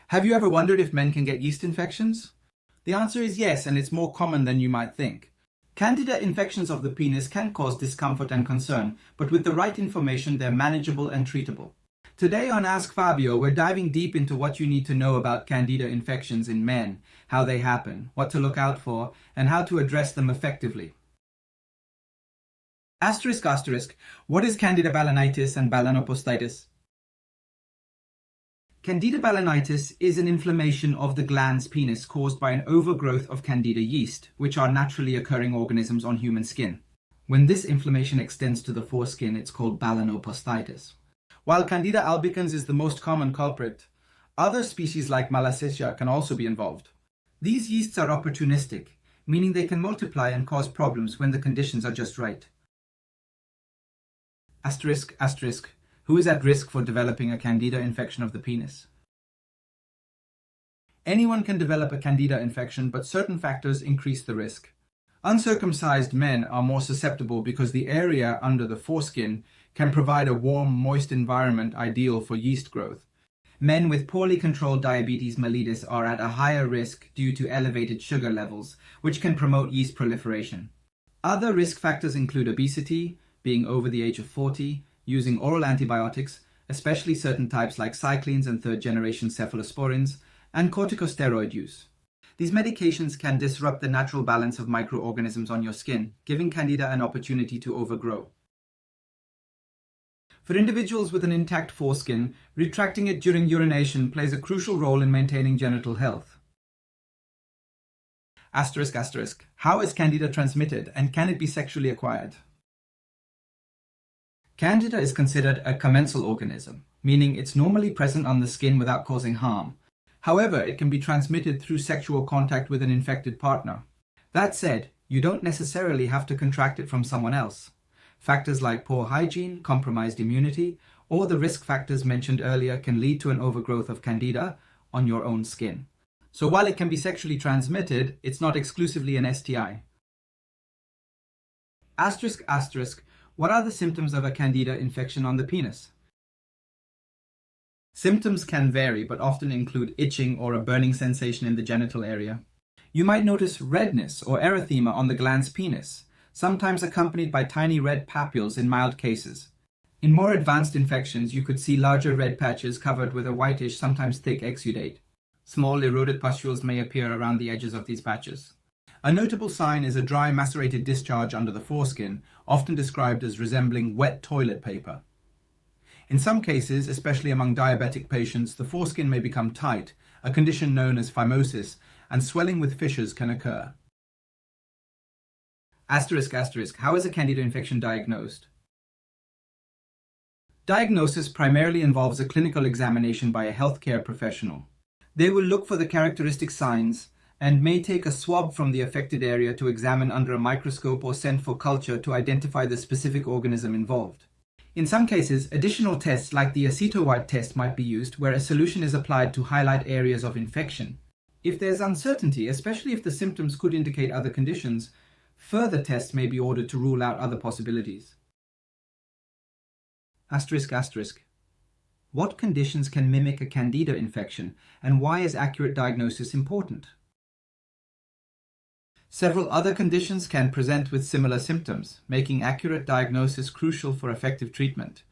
Have you ever wondered if men can get yeast infections? The answer is yes, and it's more common than you might think. Candida infections of the penis can cause discomfort and concern, but with the right information, they're manageable and treatable. Today on Ask Fabio, we're diving deep into what you need to know about Candida infections in men, how they happen, what to look out for, and how to address them effectively. Asterisk asterisk, what is Candida balanitis and balanopostitis? Candida balanitis is an inflammation of the glans penis caused by an overgrowth of Candida yeast, which are naturally occurring organisms on human skin. When this inflammation extends to the foreskin, it's called balanopostitis. While Candida albicans is the most common culprit, other species like Malassezia can also be involved. These yeasts are opportunistic, meaning they can multiply and cause problems when the conditions are just right. Asterisk asterisk. Who is at risk for developing a Candida infection of the penis? Anyone can develop a Candida infection, but certain factors increase the risk. Uncircumcised men are more susceptible because the area under the foreskin can provide a warm, moist environment ideal for yeast growth. Men with poorly controlled diabetes mellitus are at a higher risk due to elevated sugar levels, which can promote yeast proliferation. Other risk factors include obesity, being over the age of 40, using oral antibiotics, especially certain types like cyclines and third-generation cephalosporins, and corticosteroid use. These medications can disrupt the natural balance of microorganisms on your skin, giving Candida an opportunity to overgrow. For individuals with an intact foreskin, retracting it during urination plays a crucial role in maintaining genital health. Asterisk asterisk. How is Candida transmitted, and can it be sexually acquired? Candida is considered a commensal organism, meaning it's normally present on the skin without causing harm. However, it can be transmitted through sexual contact with an infected partner. That said, you don't necessarily have to contract it from someone else. Factors like poor hygiene, compromised immunity, or the risk factors mentioned earlier can lead to an overgrowth of Candida on your own skin. So while it can be sexually transmitted, it's not exclusively an STI. Asterisk asterisk. What are the symptoms of a Candida infection on the penis? Symptoms can vary, but often include itching or a burning sensation in the genital area. You might notice redness or erythema on the glans penis, sometimes accompanied by tiny red papules in mild cases. In more advanced infections, you could see larger red patches covered with a whitish, sometimes thick exudate. Small eroded pustules may appear around the edges of these patches. A notable sign is a dry macerated discharge under the foreskin, often described as resembling wet toilet paper. In some cases, especially among diabetic patients, the foreskin may become tight, a condition known as phimosis, and swelling with fissures can occur. Asterisk asterisk. How is a Candida infection diagnosed? Diagnosis primarily involves a clinical examination by a healthcare professional. They will look for the characteristic signs and may take a swab from the affected area to examine under a microscope or send for culture to identify the specific organism involved. In some cases, additional tests like the aceto-white test might be used, where a solution is applied to highlight areas of infection. If there's uncertainty, especially if the symptoms could indicate other conditions, further tests may be ordered to rule out other possibilities. Asterisk asterisk. What conditions can mimic a Candida infection, and why is accurate diagnosis important? Several other conditions can present with similar symptoms, making accurate diagnosis crucial for effective treatment.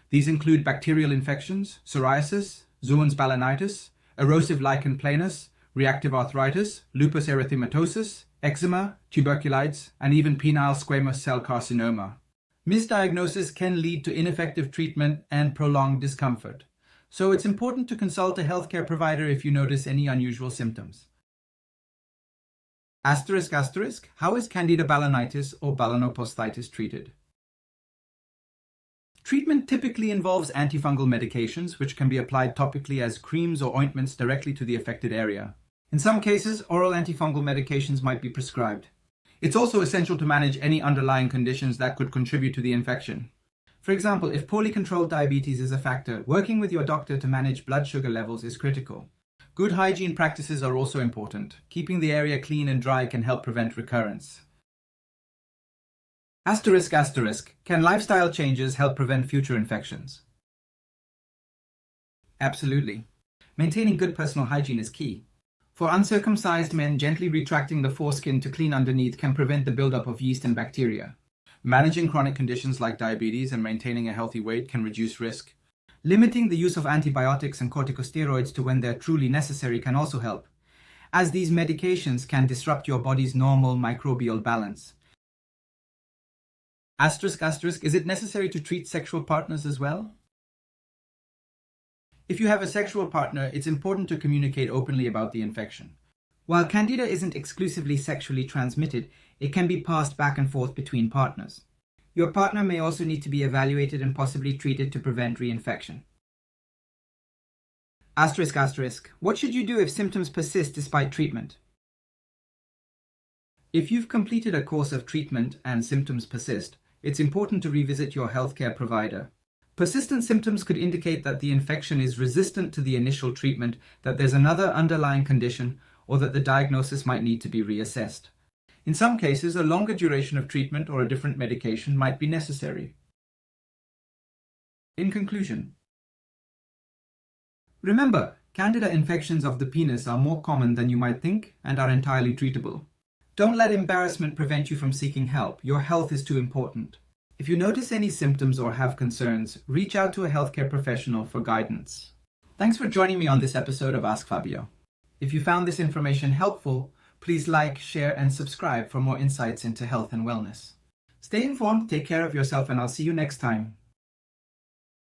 These include bacterial infections, psoriasis, Zuhn's balanitis, erosive lichen planus, reactive arthritis, lupus erythematosus, eczema, tuberculitis, and even penile squamous cell carcinoma. Misdiagnosis can lead to ineffective treatment and prolonged discomfort, so it's important to consult a healthcare provider if you notice any unusual symptoms. Asterisk asterisk. How is Candida balanitis or balanopostitis treated? Treatment typically involves antifungal medications, which can be applied topically as creams or ointments directly to the affected area. In some cases, oral antifungal medications might be prescribed. It's also essential to manage any underlying conditions that could contribute to the infection. For example, if poorly controlled diabetes is a factor, working with your doctor to manage blood sugar levels is critical. Good hygiene practices are also important. Keeping the area clean and dry can help prevent recurrence. Asterisk asterisk. Can lifestyle changes help prevent future infections? Absolutely. Maintaining good personal hygiene is key. For uncircumcised men, gently retracting the foreskin to clean underneath can prevent the buildup of yeast and bacteria. Managing chronic conditions like diabetes and maintaining a healthy weight can reduce risk. Limiting the use of antibiotics and corticosteroids to when they're truly necessary can also help, as these medications can disrupt your body's normal microbial balance. Asterisk, asterisk, is it necessary to treat sexual partners as well? If you have a sexual partner, it's important to communicate openly about the infection. While Candida isn't exclusively sexually transmitted, it can be passed back and forth between partners. Your partner may also need to be evaluated and possibly treated to prevent reinfection. Asterisk, asterisk, what should you do if symptoms persist despite treatment? If you've completed a course of treatment and symptoms persist, it's important to revisit your healthcare provider. Persistent symptoms could indicate that the infection is resistant to the initial treatment, that there's another underlying condition, or that the diagnosis might need to be reassessed. In some cases, a longer duration of treatment or a different medication might be necessary. In conclusion, remember, Candida infections of the penis are more common than you might think and are entirely treatable. Don't let embarrassment prevent you from seeking help. Your health is too important. If you notice any symptoms or have concerns, reach out to a healthcare professional for guidance. Thanks for joining me on this episode of Ask Fabio. If you found this information helpful, please like, share, and subscribe for more insights into health and wellness. Stay informed, take care of yourself, and I'll see you next time.